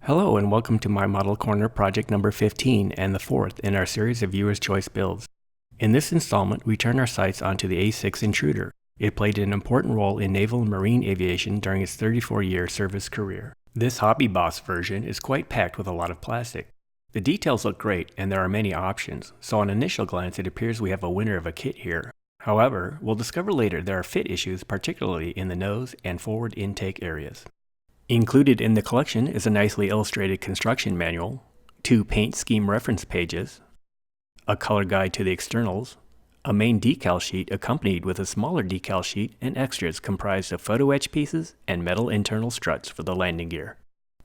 Hello and welcome to my Model Corner project number 15 and the fourth in our series of Viewer's Choice builds. In this installment, we turn our sights onto the A-6 Intruder. It played an important role in naval and marine aviation during its 34-year service career. This Hobby Boss version is quite packed with a lot of plastic. The details look great and there are many options, so on initial glance it appears we have a winner of a kit here. However, we'll discover later there are fit issues, particularly in the nose and forward intake areas. Included in the collection is a nicely illustrated construction manual, 2 paint scheme reference pages, a color guide to the externals, a main decal sheet accompanied with a smaller decal sheet and extras comprised of photo etch pieces and metal internal struts for the landing gear.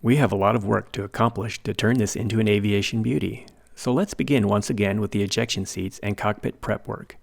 We have a lot of work to accomplish to turn this into an aviation beauty, so let's begin once again with the ejection seats and cockpit prep work.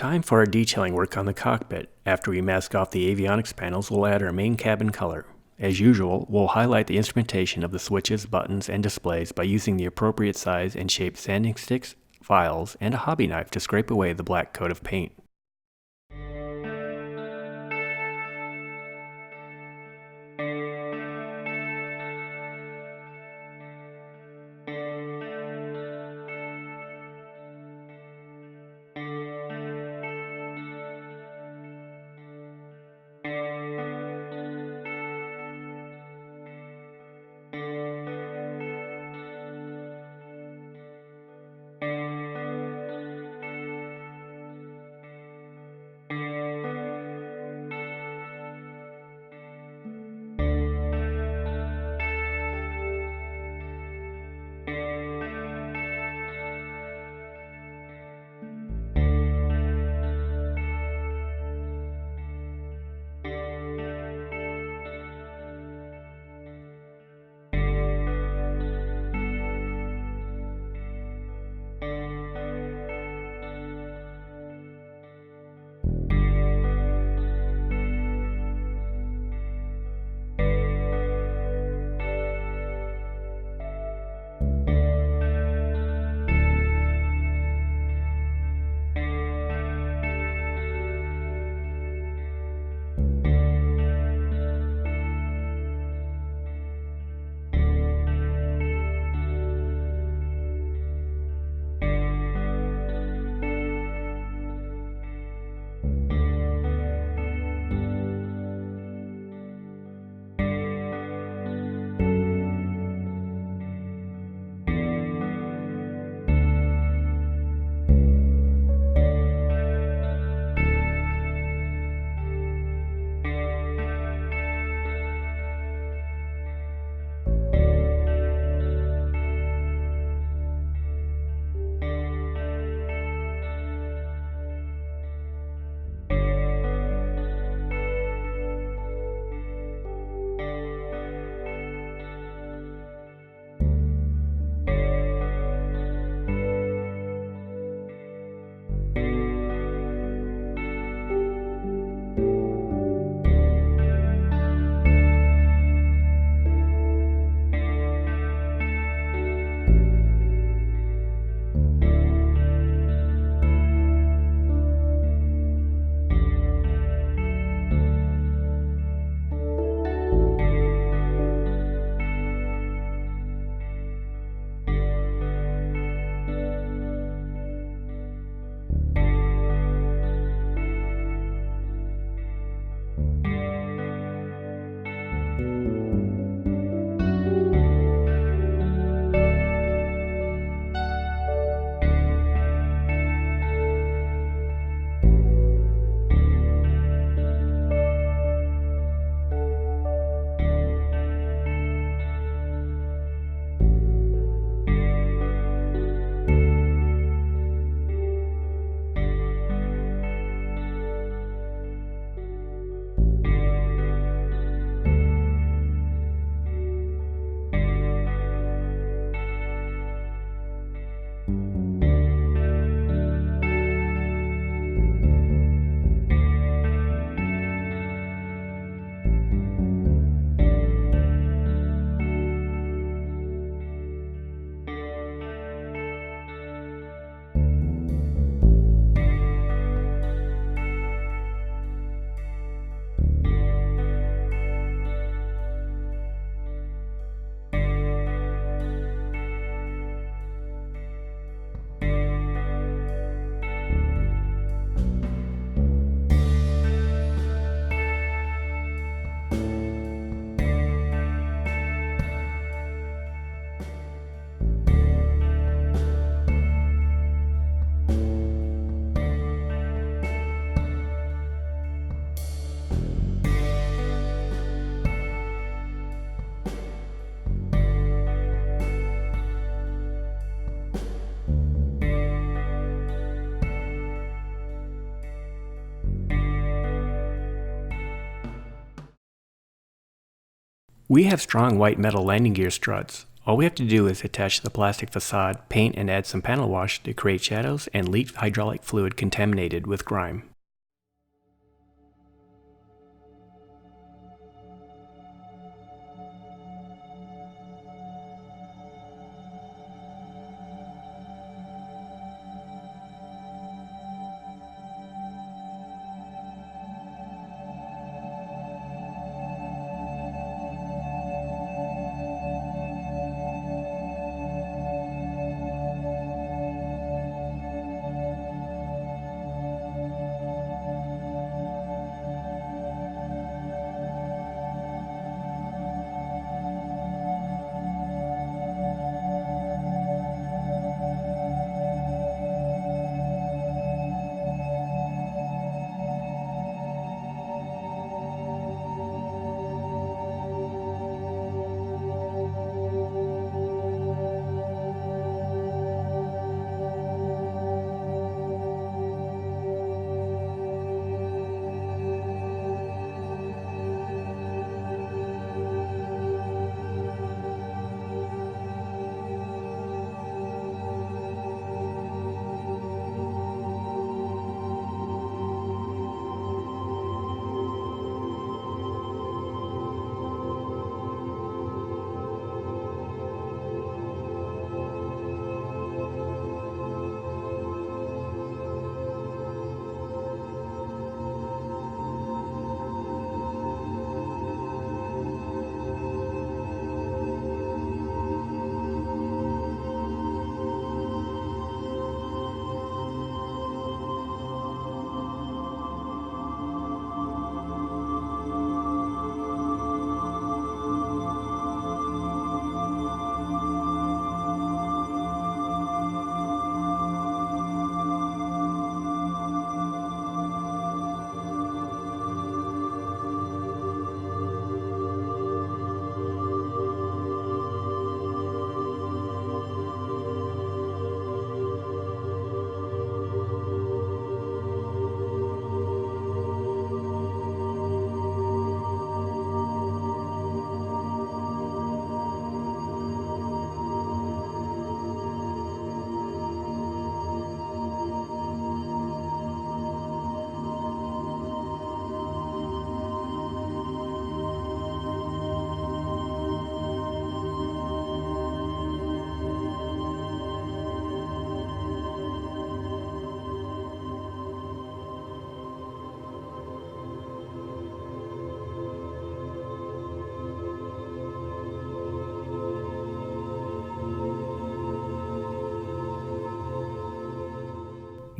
Time for our detailing work on the cockpit. After we mask off the avionics panels, we'll add our main cabin color. As usual, we'll highlight the instrumentation of the switches, buttons, and displays by using the appropriate size and shape sanding sticks, files, and a hobby knife to scrape away the black coat of paint. We have strong white metal landing gear struts. All we have to do is attach the plastic facade, paint, and add some panel wash to create shadows and leak hydraulic fluid contaminated with grime.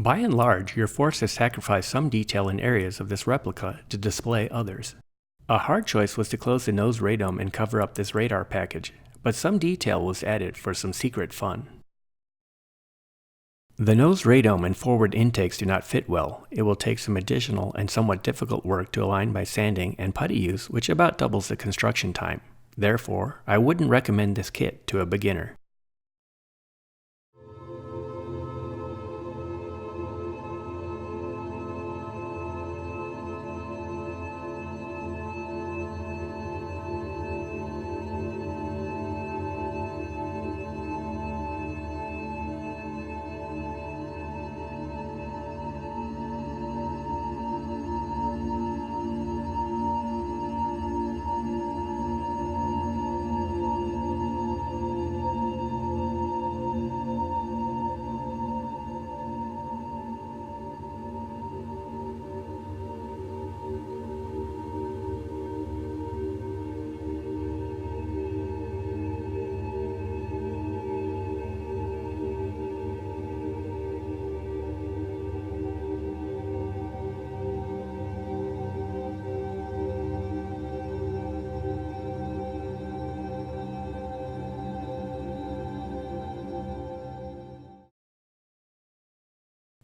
By and large, you're forced to sacrifice some detail in areas of this replica to display others. A hard choice was to close the nose radome and cover up this radar package, but some detail was added for some secret fun. The nose radome and forward intakes do not fit well. It will take some additional and somewhat difficult work to align by sanding and putty use, which about doubles the construction time. Therefore, I wouldn't recommend this kit to a beginner.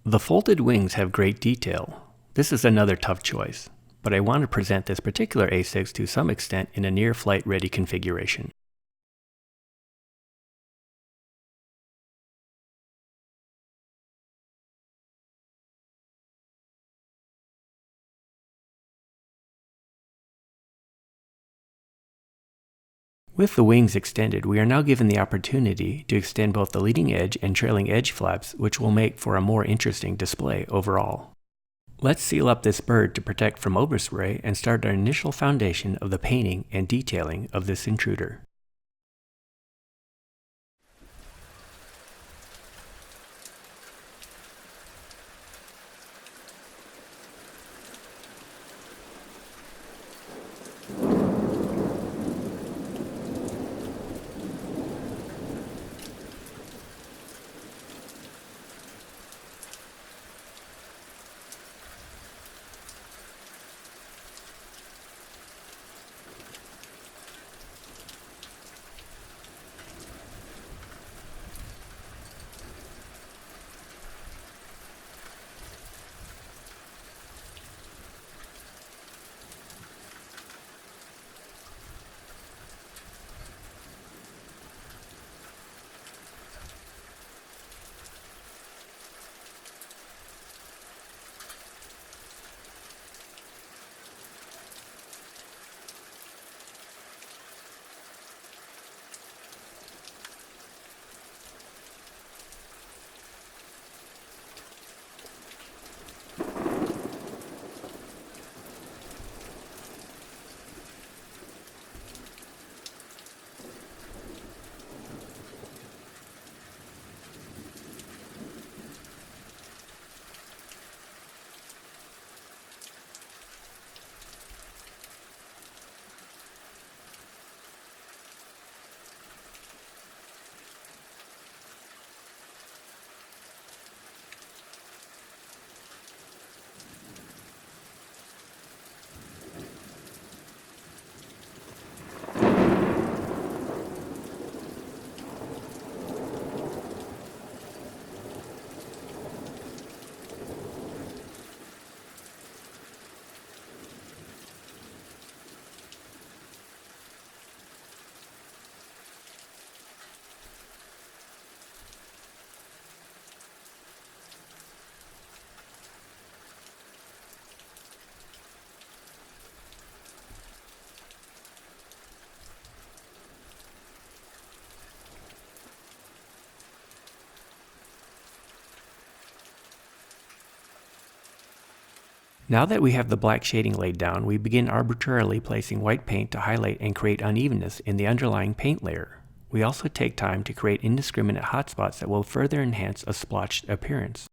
The folded wings have great detail. This is another tough choice, but I want to present this particular A6 to some extent in a near flight ready configuration. With the wings extended, we are now given the opportunity to extend both the leading edge and trailing edge flaps, which will make for a more interesting display overall. Let's seal up this bird to protect from overspray and start our initial foundation of the painting and detailing of this intruder. Now that we have the black shading laid down, we begin arbitrarily placing white paint to highlight and create unevenness in the underlying paint layer. We also take time to create indiscriminate hotspots that will further enhance a splotched appearance.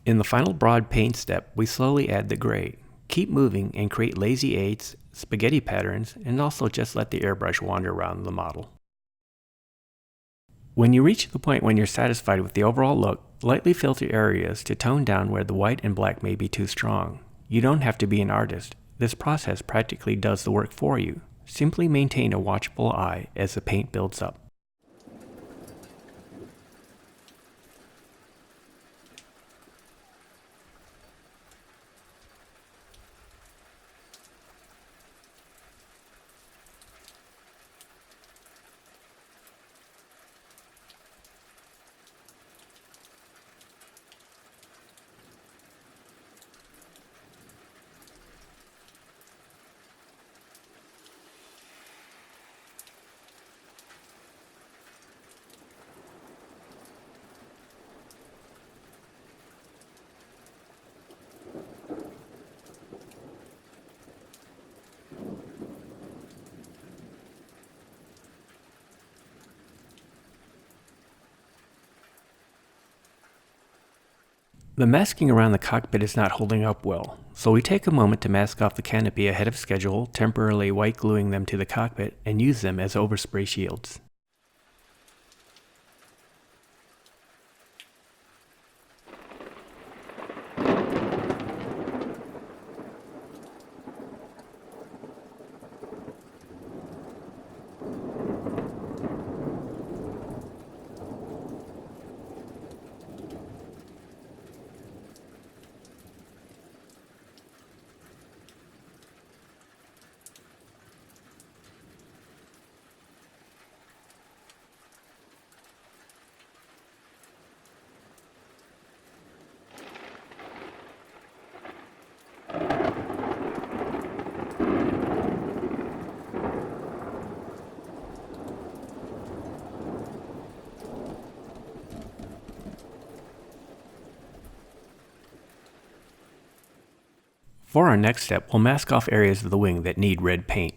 In the final broad paint step, we slowly add the gray. Keep moving and create lazy eights, spaghetti patterns, and also just let the airbrush wander around the model. When you reach the point when you're satisfied with the overall look, lightly filter areas to tone down where the white and black may be too strong. You don't have to be an artist. This process practically does the work for you. Simply maintain a watchful eye as the paint builds up. The masking around the cockpit is not holding up well, so we take a moment to mask off the canopy ahead of schedule, temporarily white gluing them to the cockpit, and use them as overspray shields. For our next step, we'll mask off areas of the wing that need red paint.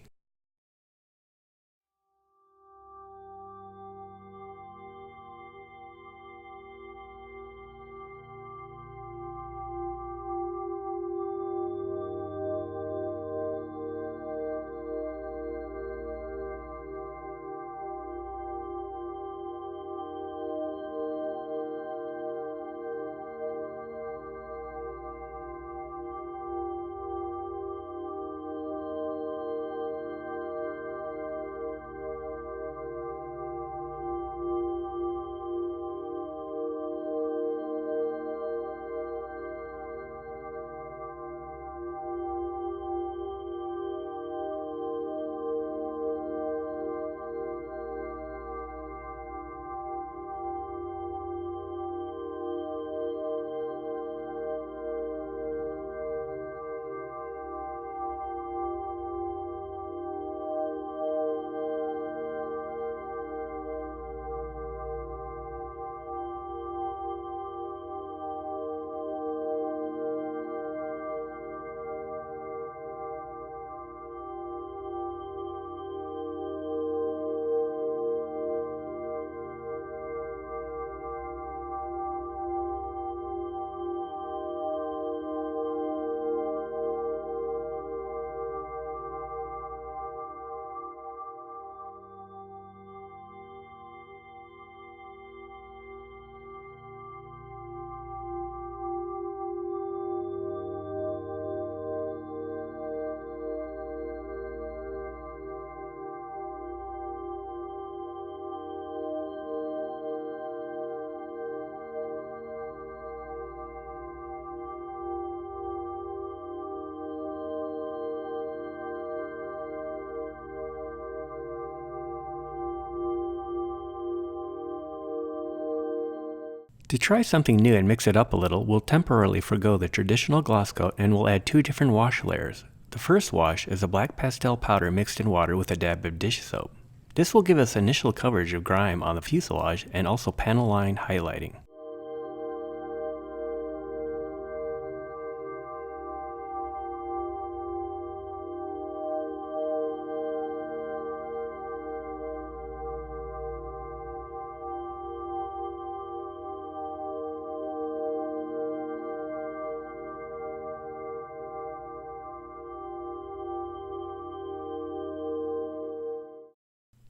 To try something new and mix it up a little, we'll temporarily forgo the traditional gloss coat and we'll add two different wash layers. The first wash is a black pastel powder mixed in water with a dab of dish soap. This will give us initial coverage of grime on the fuselage and also panel line highlighting.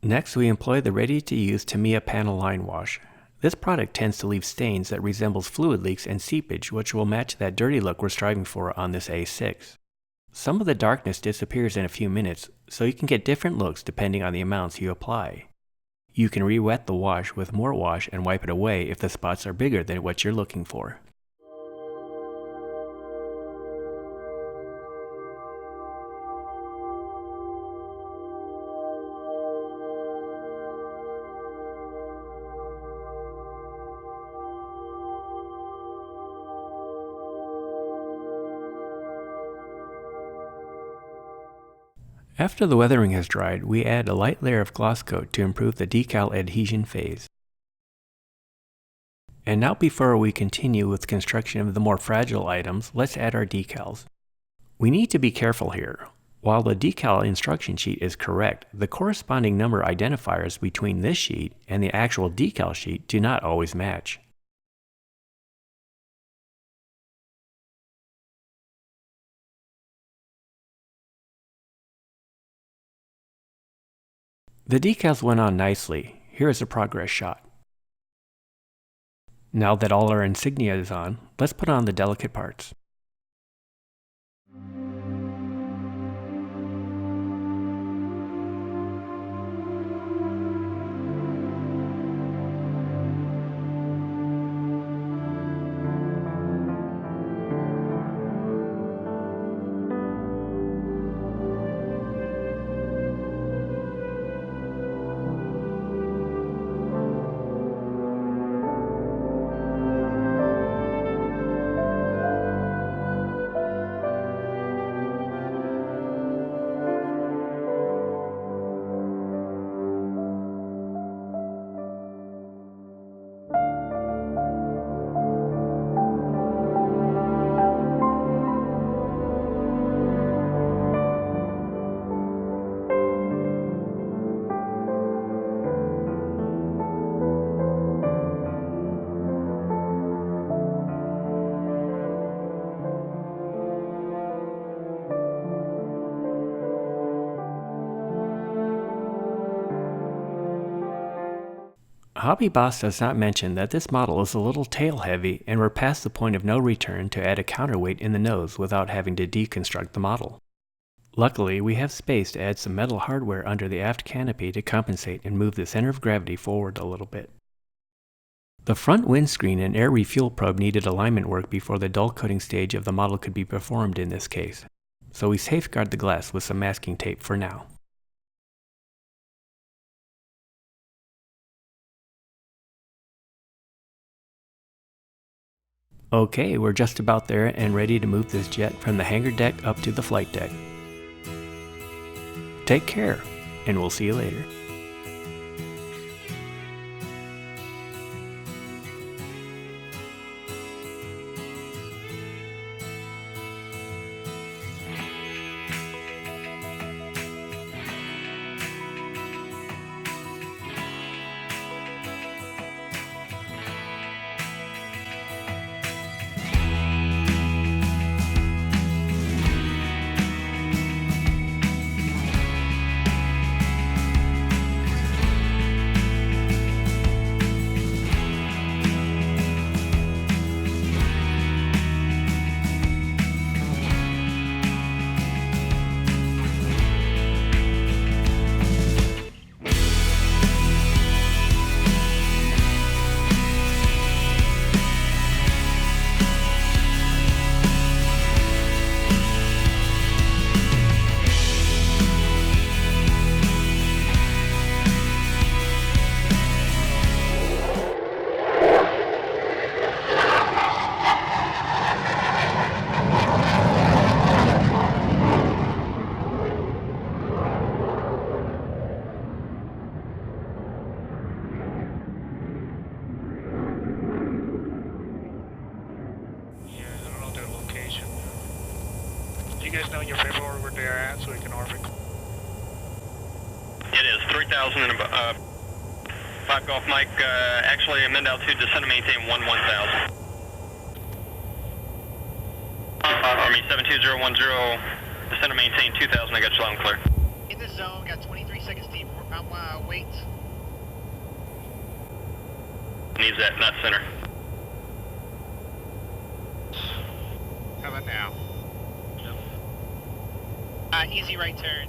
Next, we employ the ready-to-use Tamiya panel line wash. This product tends to leave stains that resembles fluid leaks and seepage, which will match that dirty look we're striving for on this A6. Some of the darkness disappears in a few minutes, so you can get different looks depending on the amounts you apply. You can re-wet the wash with more wash and wipe it away if the spots are bigger than what you're looking for. After the weathering has dried, we add a light layer of gloss coat to improve the decal adhesion phase. And now before we continue with construction of the more fragile items, let's add our decals. We need to be careful here. While the decal instruction sheet is correct, the corresponding number identifiers between this sheet and the actual decal sheet do not always match. The decals went on nicely. Here is a progress shot. Now that all our insignia is on, let's put on the delicate parts. Hobby Boss does not mention that this model is a little tail heavy and we're past the point of no return to add a counterweight in the nose without having to deconstruct the model. Luckily, we have space to add some metal hardware under the aft canopy to compensate and move the center of gravity forward a little bit. The front windscreen and air refuel probe needed alignment work before the dull coating stage of the model could be performed in this case, so we safeguard the glass with some masking tape for now. Okay, we're just about there and ready to move this jet from the hangar deck up to the flight deck. Take care, and we'll see you later. Do you guys know your paperwork where they're at so we can orbit? It is 3,000 and 5 Golf Mike. Actually, amend altitude, descend and maintain 1,000. Army 72010, descend and maintain 2,000. I got you loud and clear. In this zone, got 23 seconds deep. Wait. Needs that, not center. How about now? Easy right turn.